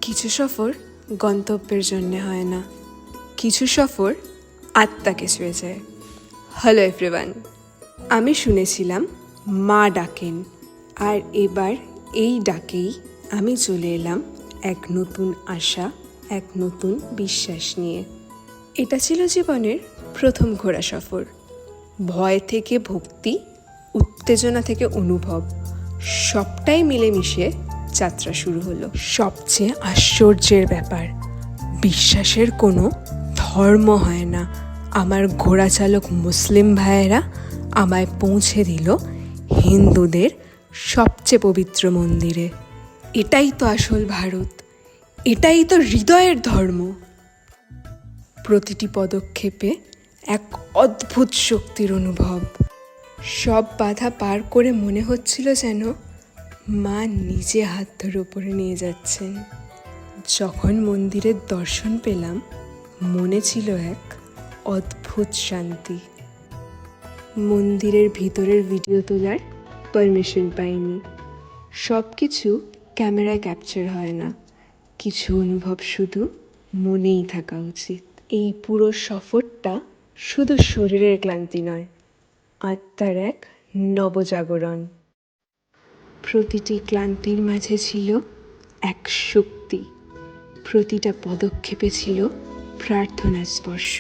কিছু সফর গন্তব্যের জন্যে হয় না, কিছু সফর আত্মাকে ছুঁয়ে যায়। হ্যালো এভরিওয়ান, আমি শুনেছিলাম মা ডাকেন, আর এবার এই ডাকেই আমি চলে এলাম এক নতুন আশা, এক নতুন বিশ্বাস নিয়ে। এটা ছিল জীবনের প্রথম ঘোরা সফর। ভয় থেকে ভক্তি, উত্তেজনা থেকে অনুভব, সবটাই মিলেমিশে যাত্রা শুরু হলো। সবচেয়ে আশ্চর্যের ব্যাপার, বিশ্বাসের কোনো ধর্ম হয় না। আমার ঘোড়া চালক মুসলিম ভাইয়েরা আমায় পৌঁছে দিল হিন্দুদের সবচেয়ে পবিত্র মন্দিরে। এটাই তো আসল ভারত, এটাই তো হৃদয়ের ধর্ম। প্রতিটি পদক্ষেপে এক অদ্ভুত শক্তির অনুভব। সব বাধা পার করে মনে হচ্ছিল যেন মা নিজে হাত ধরে উপরে নিয়ে যাচ্ছেন। যখন মন্দিরের দর্শন পেলাম, মনে ছিল এক অদ্ভুত শান্তি। মন্দিরের ভিতরের ভিডিও তোলার পারমিশন পাইনি। সব কিছু ক্যামেরায় ক্যাপচার হয় না, কিছু অনুভব শুধু মনেই থাকা উচিত। এই পুরো সফরটা শুধু শরীরের ক্লান্তি নয়, আত্মার এক নবজাগরণ। প্রতিটি ক্লান্তির মাঝে ছিল এক শক্তি, প্রতিটা পদক্ষেপে ছিল প্রার্থনার স্পর্শ।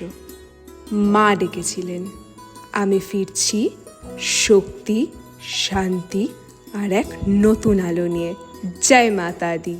মা ডেকেছিলেন, আমি ফিরছি শক্তি, শান্তি আর এক নতুন আলো নিয়ে। জয় মাতা দি।